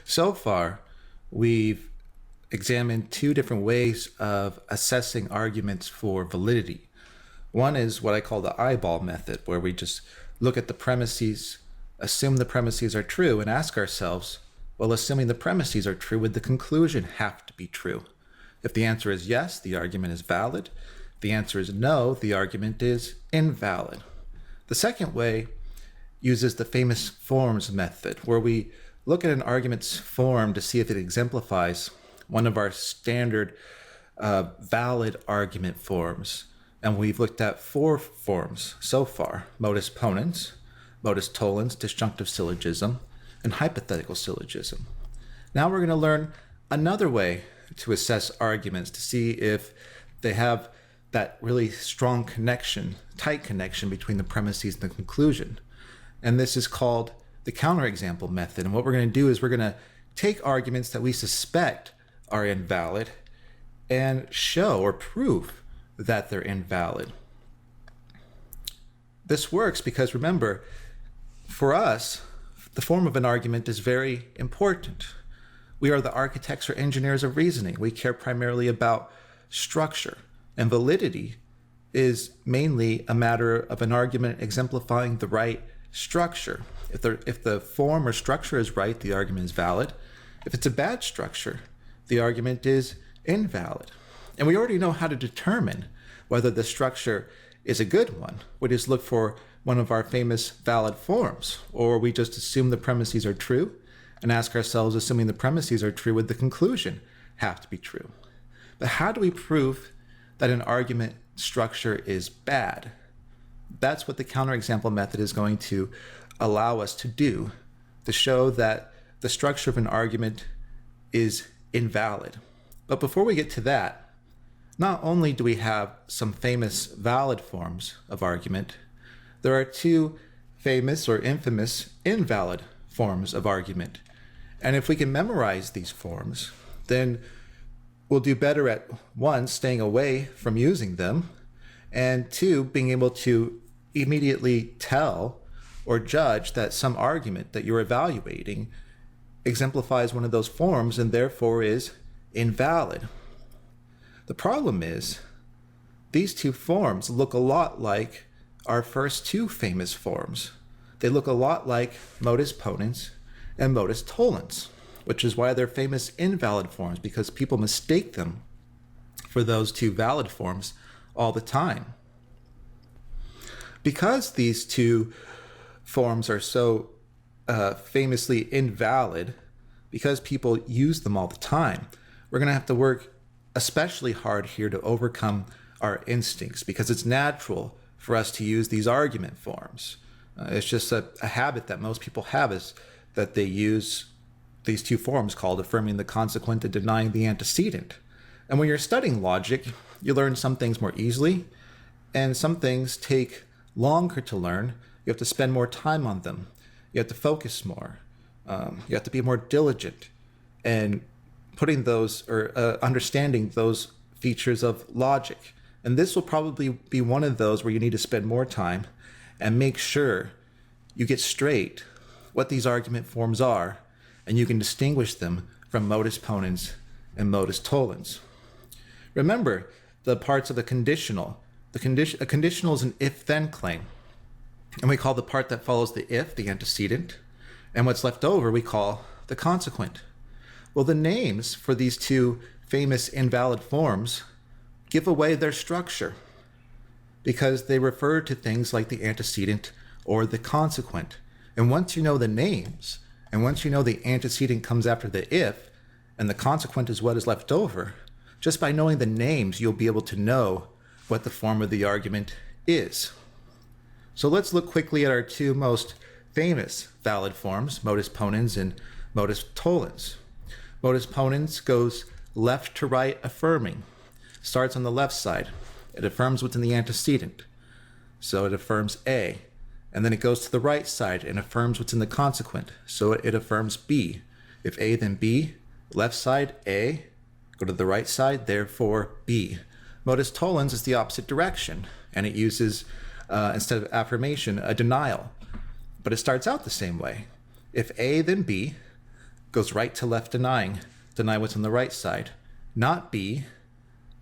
So far, we've examined two different ways of assessing arguments for validity. One is what I call the eyeball method, where we just look at the premises, assume the premises are true, and ask ourselves, well, assuming the premises are true, would the conclusion have to be true? If the answer is yes, the argument is valid. If the answer is no, the argument is invalid. The second way uses the famous forms method, where we look at an argument's form to see if it exemplifies one of our standard valid argument forms. And we've looked at four forms so far: modus ponens, modus tollens, disjunctive syllogism, and hypothetical syllogism. Now we're going to learn another way to assess arguments to see if they have that really strong connection, tight connection between the premises and the conclusion. And this is called the counterexample method. And what we're going to do is we're going to take arguments that we suspect are invalid and show or prove that they're invalid. This works because, remember, for us, the form of an argument is very important. We are the architects or engineers of reasoning. We care primarily about structure, and validity is mainly a matter of an argument exemplifying the right structure. If the form or structure is right, the argument is valid. If it's a bad structure, the argument is invalid. And we already know how to determine whether the structure is a good one. We just look for one of our famous valid forms, or we just assume the premises are true and ask ourselves, assuming the premises are true, would the conclusion have to be true? But how do we prove that an argument structure is bad? That's what the counterexample method is going to allow us to do, to show that the structure of an argument is invalid. But before we get to that, not only do we have some famous valid forms of argument, there are two famous or infamous invalid forms of argument. And if we can memorize these forms, then we'll do better at, one, staying away from using them, and two, being able to immediately tell or judge that some argument that you're evaluating exemplifies one of those forms and therefore is invalid. The problem is these two forms look a lot like our first two famous forms. They look a lot like modus ponens and modus tollens, which is why they're famous invalid forms, because people mistake them for those two valid forms all the time. Because these two forms are so famously invalid, because people use them all the time, we're going to have to work especially hard here to overcome our instincts, because it's natural for us to use these argument forms. It's just a habit that most people have, is that they use these two forms called affirming the consequent and denying the antecedent. And when you're studying logic, you learn some things more easily, and some things take longer to learn. You have to spend more time on them. You have to focus more. You have to be more diligent in putting those or understanding those features of logic. And this will probably be one of those where you need to spend more time and make sure you get straight what these argument forms are, and you can distinguish them from modus ponens and modus tollens. Remember the parts of a conditional. A conditional is an if-then claim, and we call the part that follows the if the antecedent, and what's left over we call the consequent. Well, the names for these two famous invalid forms give away their structure, because they refer to things like the antecedent or the consequent. And once you know the names, and once you know the antecedent comes after the if, and the consequent is what is left over, just by knowing the names, you'll be able to know what the form of the argument is. So let's look quickly at our two most famous valid forms, modus ponens and modus tollens. Modus ponens goes left to right affirming, starts on the left side. It affirms what's in the antecedent, so it affirms A. And then it goes to the right side and affirms what's in the consequent, so it affirms B. If A, then B. Left side, A. Go to the right side, therefore B. Modus tollens is the opposite direction, and it uses, instead of affirmation, a denial. But it starts out the same way. If A, then B. goes right to left denying. Deny what's on the right side. Not B,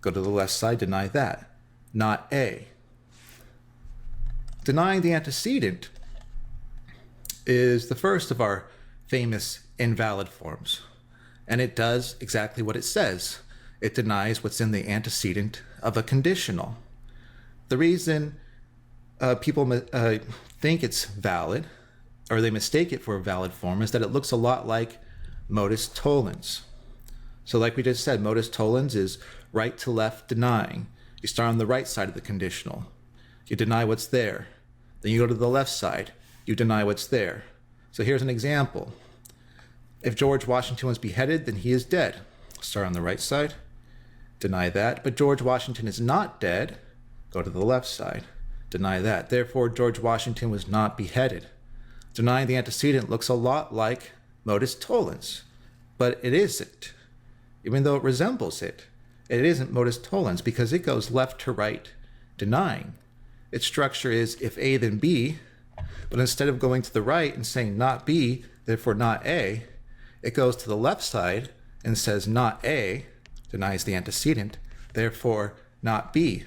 go to the left side, deny that. Not A. Denying the antecedent is the first of our famous invalid forms. And it does exactly what it says. It denies what's in the antecedent of a conditional. The reason people think it's valid, or they mistake it for a valid form, is that it looks a lot like modus tollens. So like we just said, modus tollens is right to left denying. You start on the right side of the conditional. You deny what's there. Then you go to the left side. You deny what's there. So here's an example. If George Washington was beheaded, then he is dead. Start on the right side. Deny that. But George Washington is not dead. Go to the left side. Deny that. Therefore, George Washington was not beheaded. Denying the antecedent looks a lot like modus tollens, but it isn't. Even though it resembles it, it isn't modus tollens because it goes left to right denying. Its structure is if A then B, but instead of going to the right and saying not B, therefore not A, it goes to the left side and says not A, denies the antecedent, therefore not B.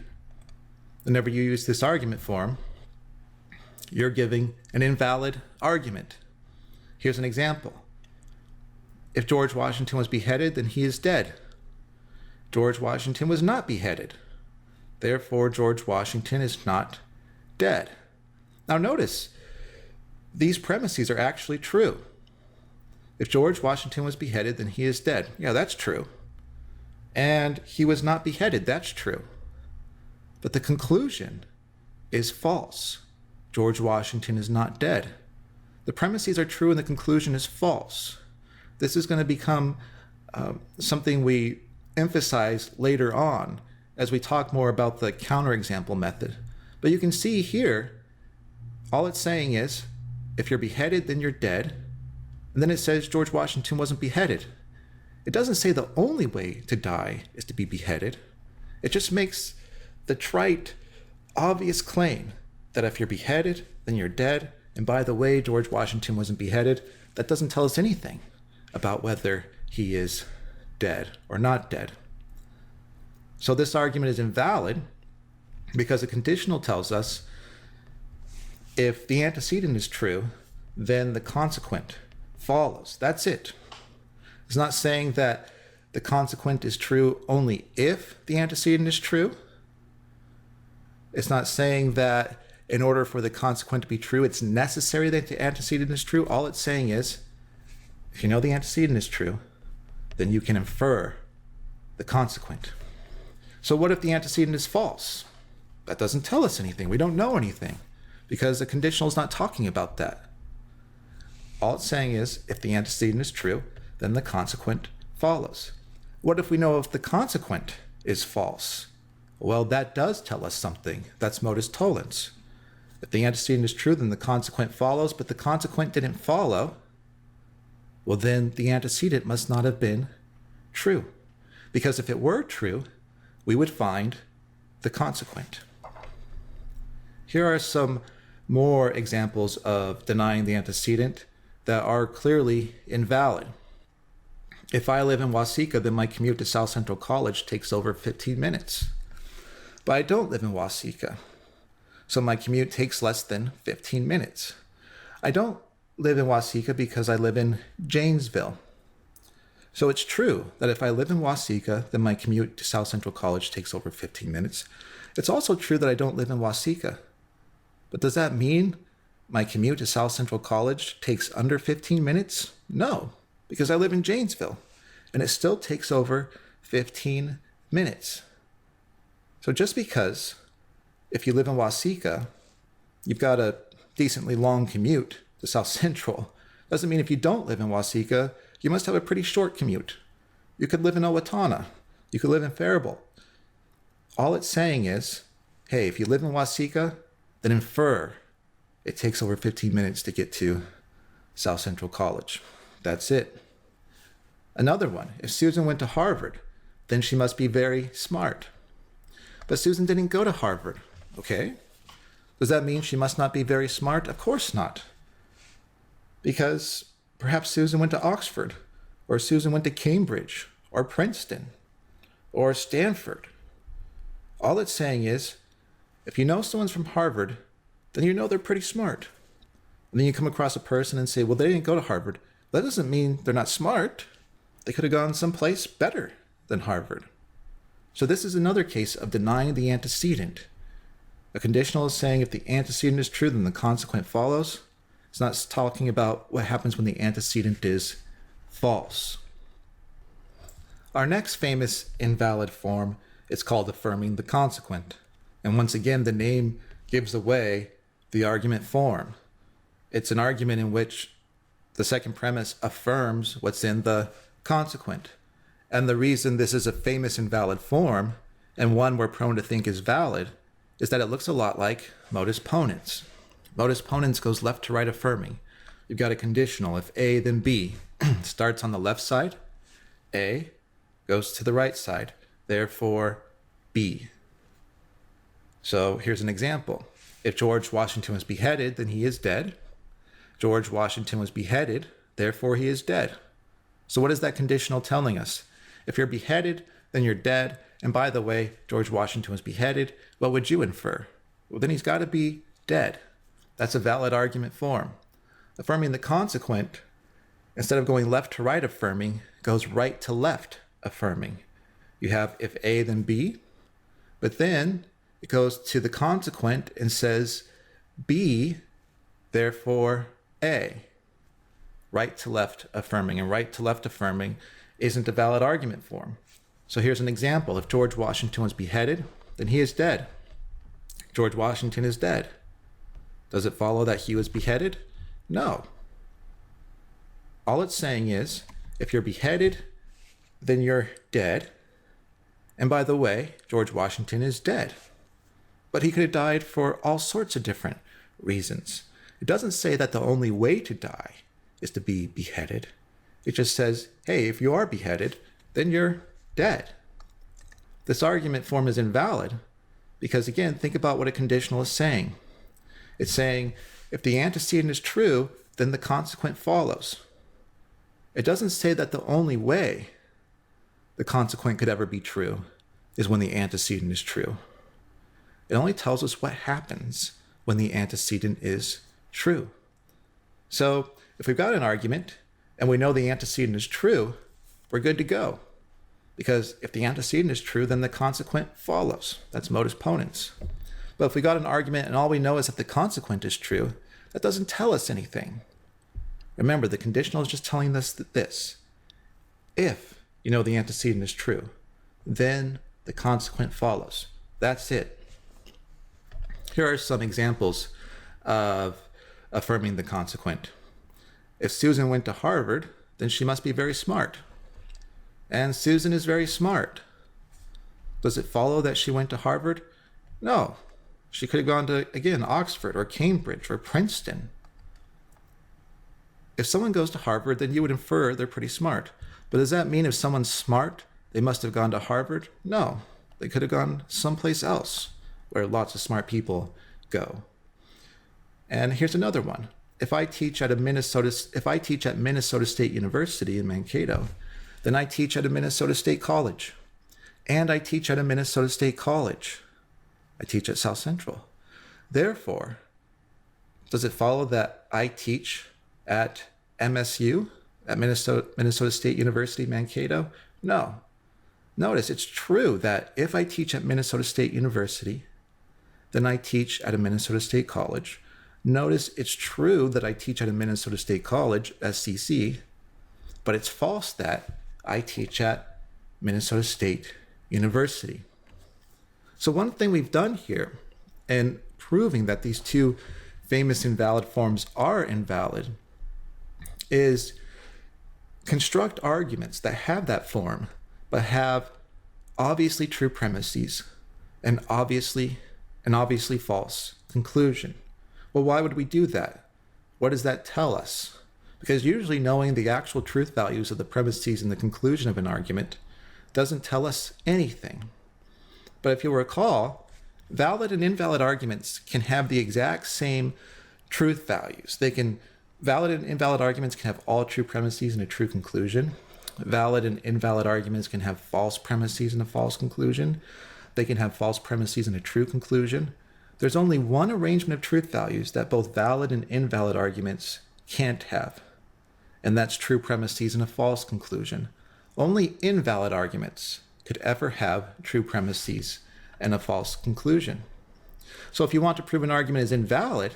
Whenever you use this argument form, you're giving an invalid argument. Here's an example. If George Washington was beheaded, then he is dead. George Washington was not beheaded. Therefore, George Washington is not dead. Now notice, these premises are actually true. If George Washington was beheaded, then he is dead. Yeah, that's true. And he was not beheaded. That's true. But the conclusion is false. George Washington is not dead. The premises are true and the conclusion is false. This is going to become something we emphasize later on as we talk more about the counterexample method. But you can see here, all it's saying is, if you're beheaded, then you're dead. And then it says George Washington wasn't beheaded. It doesn't say the only way to die is to be beheaded. It just makes the trite, obvious claim that if you're beheaded, then you're dead. And by the way, George Washington wasn't beheaded. That doesn't tell us anything about whether he is dead or not dead. So this argument is invalid because the conditional tells us if the antecedent is true, then the consequent follows. That's it. It's not saying that the consequent is true only if the antecedent is true. It's not saying that in order for the consequent to be true, it's necessary that the antecedent is true. All it's saying is, if you know the antecedent is true, then you can infer the consequent. So what if the antecedent is false? That doesn't tell us anything. We don't know anything because the conditional is not talking about that. All it's saying is, if the antecedent is true, then the consequent follows. What if we know if the consequent is false? Well, that does tell us something. That's modus tollens. If the antecedent is true, then the consequent follows, but the consequent didn't follow. Well, then the antecedent must not have been true. Because if it were true, we would find the consequent. Here are some more examples of denying the antecedent that are clearly invalid. If I live in Waseca, then my commute to South Central College takes over 15 minutes. But I don't live in Waseca, so my commute takes less than 15 minutes. I don't live in Waseca because I live in Janesville. So it's true that if I live in Waseca, then my commute to South Central College takes over 15 minutes. It's also true that I don't live in Waseca. But does that mean my commute to South Central College takes under 15 minutes? No, because I live in Janesville, and it still takes over 15 minutes. So just because if you live in Waseca, you've got a decently long commute to South Central, doesn't mean if you don't live in Waseca, you must have a pretty short commute. You could live in Owatonna. You could live in Faribault. All it's saying is, hey, if you live in Waseca, then infer it takes over 15 minutes to get to South Central College. That's it. Another one, if Susan went to Harvard, then she must be very smart. But Susan didn't go to Harvard, okay? Does that mean she must not be very smart? Of course not. Because perhaps Susan went to Oxford, or Susan went to Cambridge, or Princeton, or Stanford. All it's saying is, if you know someone's from Harvard, then you know they're pretty smart. And then you come across a person and say, well, they didn't go to Harvard. That doesn't mean they're not smart. They could have gone someplace better than Harvard. So this is another case of denying the antecedent. A conditional is saying if the antecedent is true, then the consequent follows. It's not talking about what happens when the antecedent is false. Our next famous invalid form is called affirming the consequent. And once again, the name gives away the argument form. It's an argument in which the second premise affirms what's in the consequent. And the reason this is a famous invalid form, and one we're prone to think is valid, is that it looks a lot like modus ponens. Modus ponens goes left to right affirming. You've got a conditional. If A, then B. Starts on the left side, A goes to the right side, therefore B. So here's an example. If George Washington was beheaded, then he is dead. George Washington was beheaded, therefore he is dead. So what is that conditional telling us? If you're beheaded, then you're dead. And by the way, George Washington was beheaded. What would you infer? Well, then he's got to be dead. That's a valid argument form. Affirming the consequent, instead of going left to right affirming, goes right to left affirming. You have if A, then B. But then it goes to the consequent and says B, therefore A. Right to left affirming. And right to left affirming isn't a valid argument form. So here's an example. If George Washington was beheaded, then he is dead. George Washington is dead. Does it follow that he was beheaded? No. All it's saying is, if you're beheaded, then you're dead. And by the way, George Washington is dead. But he could have died for all sorts of different reasons. It doesn't say that the only way to die is to be beheaded. It just says, hey, if you are beheaded, then you're dead. This argument form is invalid because, again, think about what a conditional is saying. It's saying if the antecedent is true, then the consequent follows. It doesn't say that the only way the consequent could ever be true is when the antecedent is true. It only tells us what happens when the antecedent is true. So if we've got an argument and we know the antecedent is true, we're good to go. Because if the antecedent is true, then the consequent follows. That's modus ponens. But if we got an argument and all we know is that the consequent is true, that doesn't tell us anything. Remember, the conditional is just telling us this. If you know the antecedent is true, then the consequent follows. That's it. Here are some examples of affirming the consequent. If Susan went to Harvard, then she must be very smart. And Susan is very smart. Does it follow that she went to Harvard? No. She could have gone to, again, Oxford or Cambridge or Princeton. If someone goes to Harvard, then you would infer they're pretty smart. But does that mean if someone's smart, they must have gone to Harvard? No. They could have gone someplace else where lots of smart people go. And here's another one. If I teach at Minnesota State University in Mankato, then I teach at a Minnesota State College. And I teach at a Minnesota State College. I teach at South Central. Therefore, does it follow that I teach at MSU, at Minnesota State University, Mankato? No. Notice it's true that if I teach at Minnesota State University, then I teach at a Minnesota State College. Notice it's true that I teach at a Minnesota State College, SCC, but it's false that I teach at Minnesota State University. So one thing we've done here in proving that these two famous invalid forms are invalid is construct arguments that have that form, but have obviously true premises and obviously false conclusion. Well, why would we do that? What does that tell us? Because usually knowing the actual truth values of the premises and the conclusion of an argument doesn't tell us anything. But if you recall, valid and invalid arguments can have the exact same truth values. Valid and invalid arguments can have all true premises and a true conclusion. Valid and invalid arguments can have false premises and a false conclusion. They can have false premises and a true conclusion. There's only one arrangement of truth values that both valid and invalid arguments can't have, and that's true premises and a false conclusion. Only invalid arguments could ever have true premises and a false conclusion. So if you want to prove an argument is invalid,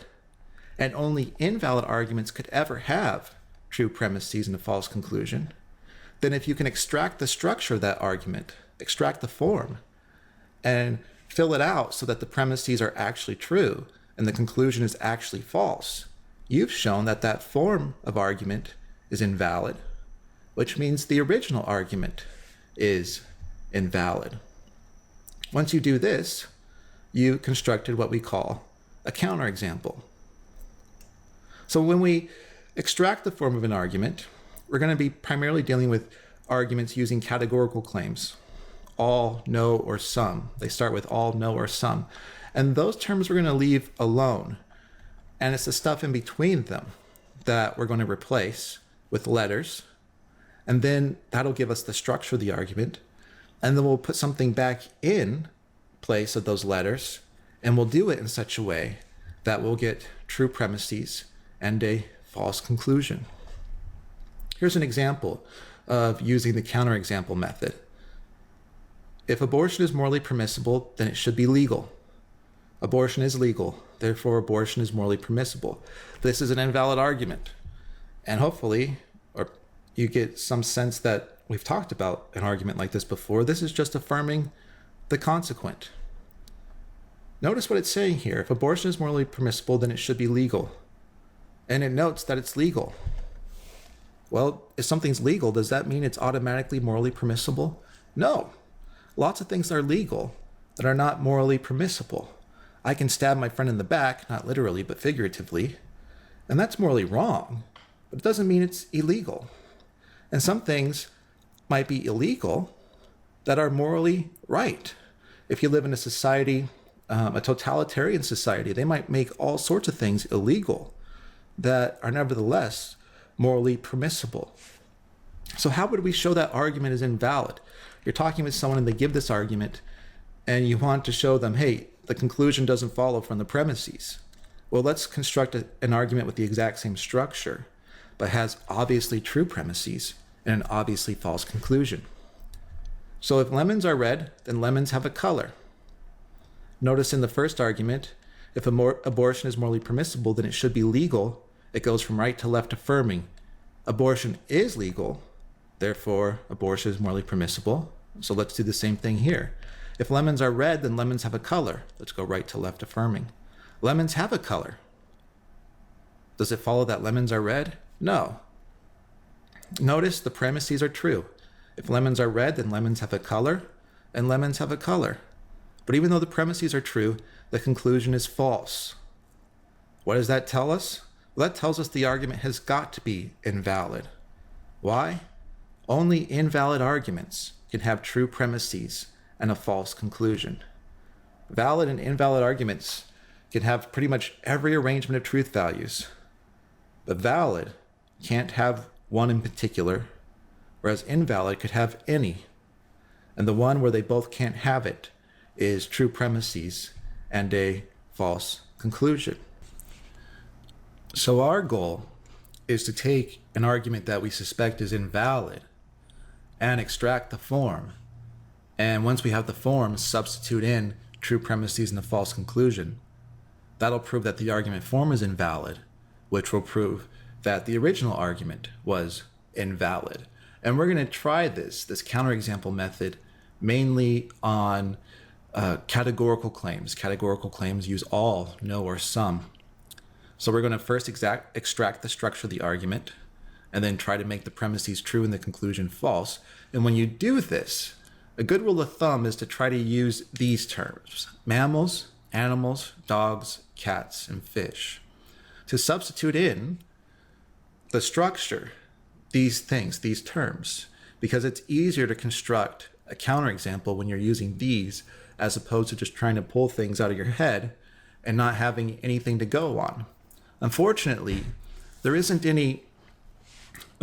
and only invalid arguments could ever have true premises and a false conclusion, then if you can extract the structure of that argument, extract the form, and fill it out so that the premises are actually true and the conclusion is actually false, you've shown that that form of argument is invalid, which means the original argument is invalid. Once you do this, you constructed what we call a counterexample. So when we extract the form of an argument, we're going to be primarily dealing with arguments using categorical claims. All, no, or some. They start with all, no, or some. And those terms we're going to leave alone. And it's the stuff in between them that we're going to replace with letters. And then that'll give us the structure of the argument. And then we'll put something back in place of those letters. And we'll do it in such a way that we'll get true premises and a false conclusion. Here's an example of using the counterexample method. If abortion is morally permissible, then it should be legal. Abortion is legal, therefore abortion is morally permissible. This is an invalid argument. And hopefully, or you get some sense that we've talked about an argument like this before. This is just affirming the consequent. Notice what it's saying here. If abortion is morally permissible, then it should be legal. And it notes that it's legal. Well, if something's legal, does that mean it's automatically morally permissible? No. Lots of things are legal that are not morally permissible. I can stab my friend in the back, not literally, but figuratively, and that's morally wrong, but it doesn't mean it's illegal. And some things might be illegal that are morally right. If you live in a society, a totalitarian society, they might make all sorts of things illegal that are nevertheless morally permissible. So how would we show that argument is invalid? You're talking with someone and they give this argument and you want to show them, hey, the conclusion doesn't follow from the premises. Well, let's construct an argument with the exact same structure, but has obviously true premises and an obviously false conclusion. So if lemons are red, then lemons have a color. Notice in the first argument, if abortion is morally permissible, then it should be legal. It goes from right to left affirming. Abortion is legal, therefore abortion is morally permissible. So let's do the same thing here. If lemons are red, then lemons have a color. Let's go right to left affirming. Lemons have a color. Does it follow that lemons are red? No. Notice the premises are true. If lemons are red, then lemons have a color, and lemons have a color. But even though the premises are true, the conclusion is false. What does that tell us? Well, that tells us the argument has got to be invalid. Why? Only invalid arguments can have true premises and a false conclusion. Valid and invalid arguments can have pretty much every arrangement of truth values, but valid can't have one in particular, whereas invalid could have any. And the one where they both can't have it is true premises and a false conclusion. So our goal is to take an argument that we suspect is invalid and extract the form. And once we have the form, substitute in true premises and a false conclusion. That'll prove that the argument form is invalid, which will prove that the original argument was invalid. And we're going to try this counterexample method mainly on categorical claims. Categorical claims use all, no, or some. So we're going to first extract the structure of the argument and then try to make the premises true and the conclusion false. And when you do this, a good rule of thumb is to try to use these terms: mammals, animals, dogs, cats, and fish. To substitute in the structure, these things, these terms, because it's easier to construct a counterexample when you're using these as opposed to just trying to pull things out of your head and not having anything to go on. Unfortunately, there isn't any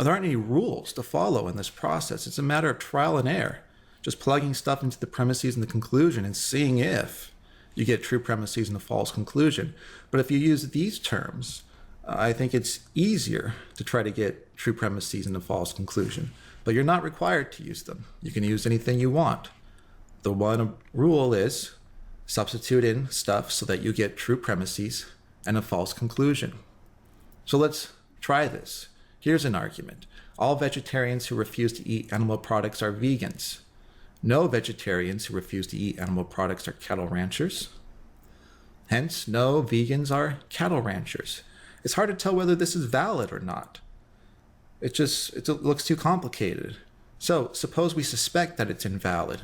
There aren't any rules to follow in this process. It's a matter of trial and error, just plugging stuff into the premises and the conclusion and seeing if you get true premises and a false conclusion. But if you use these terms, I think it's easier to try to get true premises and a false conclusion. But you're not required to use them. You can use anything you want. The one rule is substitute in stuff so that you get true premises and a false conclusion. So let's try this. Here's an argument. All vegetarians who refuse to eat animal products are vegans. No vegetarians who refuse to eat animal products are cattle ranchers. Hence, no vegans are cattle ranchers. It's hard to tell whether this is valid or not. It looks too complicated. So suppose we suspect that it's invalid.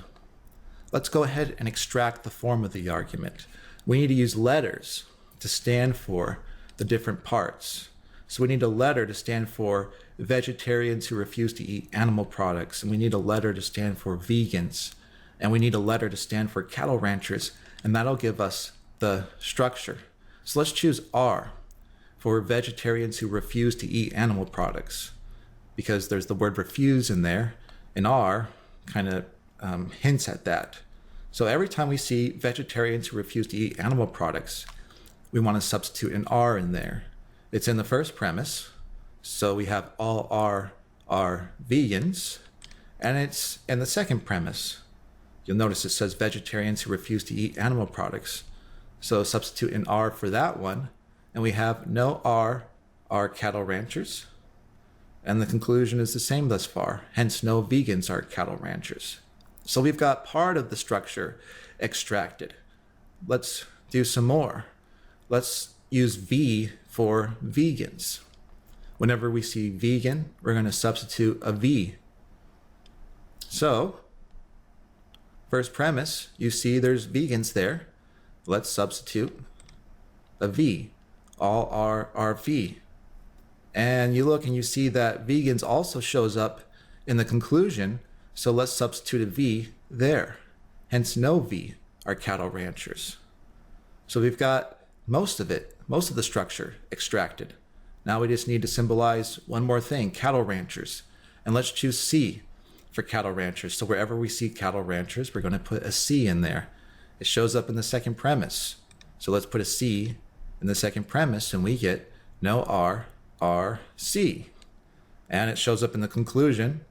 Let's go ahead and extract the form of the argument. We need to use letters to stand for the different parts. So we need a letter to stand for vegetarians who refuse to eat animal products, and we need a letter to stand for vegans, and we need a letter to stand for cattle ranchers, and that'll give us the structure. So let's choose R for vegetarians who refuse to eat animal products, because there's the word refuse in there, and R kind of hints at that. So every time we see vegetarians who refuse to eat animal products, we want to substitute an R in there. It's in the first premise, so we have all R are vegans, and it's in the second premise. You'll notice it says vegetarians who refuse to eat animal products. So substitute an R for that one, and we have no R are cattle ranchers, and the conclusion is the same thus far. Hence, no vegans are cattle ranchers. So we've got part of the structure extracted. Let's do some more. Let's use V for vegans. Whenever we see vegan, we're going to substitute a V. So, first premise, you see there's vegans there. Let's substitute a V. All are V. And you look and you see that vegans also shows up in the conclusion, so let's substitute a V there. Hence, no V are cattle ranchers. So we've got most of the structure extracted. Now we just need to symbolize one more thing, cattle ranchers. And let's choose C for cattle ranchers. So wherever we see cattle ranchers, we're going to put a C in there. It shows up in the second premise. So let's put a C in the second premise, and we get no R, C. And it shows up in the conclusion.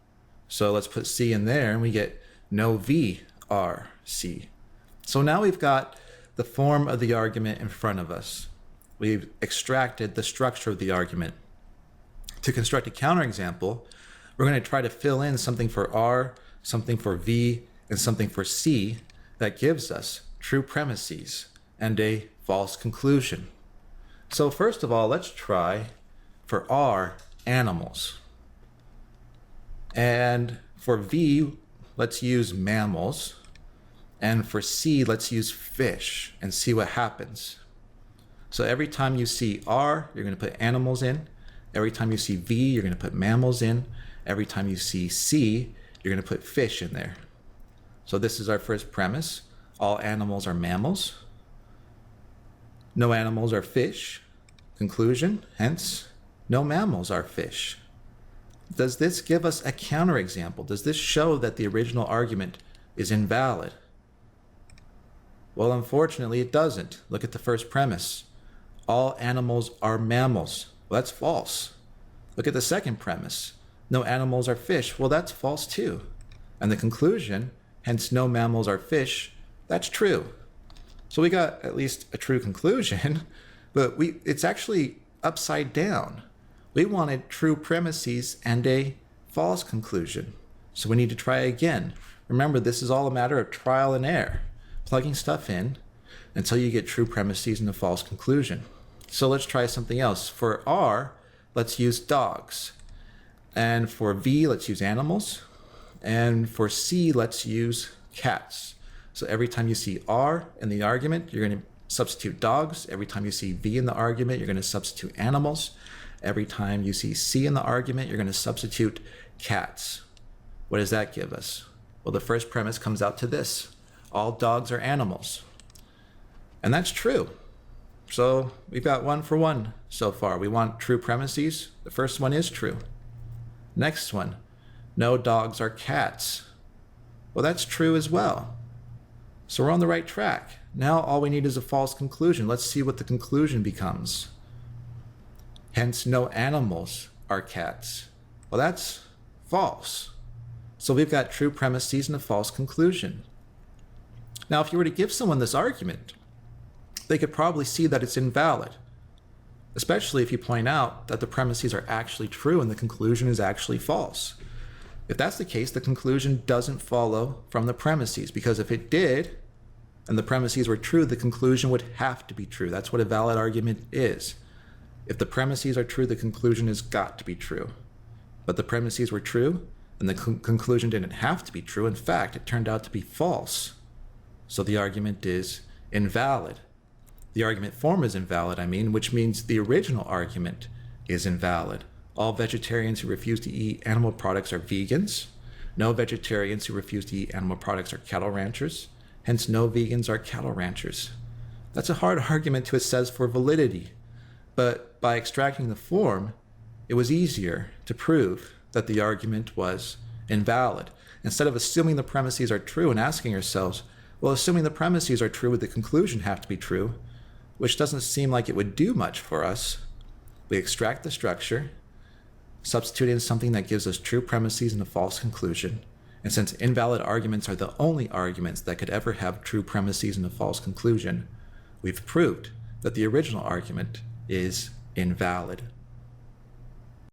So let's put C in there, and we get no V, R, C. So now we've got the form of the argument in front of us. We've extracted the structure of the argument. To construct a counterexample, we're going to try to fill in something for R, something for V, and something for C that gives us true premises and a false conclusion. So first of all, let's try for R, animals. And for V, let's use mammals. And for C, let's use fish and see what happens. So every time you see R, you're going to put animals in. Every time you see V, you're going to put mammals in. Every time you see C, you're going to put fish in there. So this is our first premise. All animals are mammals. No animals are fish. Conclusion, hence, no mammals are fish. Does this give us a counterexample? Does this show that the original argument is invalid? Well, unfortunately, it doesn't. Look at the first premise. All animals are mammals. Well, that's false. Look at the second premise. No animals are fish. Well, that's false too. And the conclusion, hence no mammals are fish, that's true. So we got at least a true conclusion, but it's actually upside down. We wanted true premises and a false conclusion. So we need to try again. Remember, this is all a matter of trial and error, plugging stuff in until you get true premises and a false conclusion. So let's try something else. For R, let's use dogs. And for V, let's use animals. And for C, let's use cats. So every time you see R in the argument, you're going to substitute dogs. Every time you see V in the argument, you're going to substitute animals. Every time you see C in the argument, you're going to substitute cats. What does that give us? Well, the first premise comes out to this. All dogs are animals. And that's true. So we've got one for one so far. We want true premises. The first one is true. Next one, no dogs are cats. Well, that's true as well. So we're on the right track. Now all we need is a false conclusion. Let's see what the conclusion becomes. Hence, no animals are cats. Well, that's false. So we've got true premises and a false conclusion. Now, if you were to give someone this argument, they could probably see that it's invalid, especially if you point out that the premises are actually true and the conclusion is actually false. If that's the case, the conclusion doesn't follow from the premises, because if it did, and the premises were true, the conclusion would have to be true. That's what a valid argument is. If the premises are true, the conclusion has got to be true. But the premises were true, and the conclusion didn't have to be true. In fact, it turned out to be false. So the argument is invalid. The argument form is invalid, which means the original argument is invalid. All vegetarians who refuse to eat animal products are vegans. No vegetarians who refuse to eat animal products are cattle ranchers. Hence, no vegans are cattle ranchers. That's a hard argument to assess for validity, but by extracting the form, it was easier to prove that the argument was invalid. Instead of assuming the premises are true and asking ourselves, well, assuming the premises are true, would the conclusion have to be true? Which doesn't seem like it would do much for us. We extract the structure, substitute in something that gives us true premises and a false conclusion. And since invalid arguments are the only arguments that could ever have true premises and a false conclusion, we've proved that the original argument is invalid.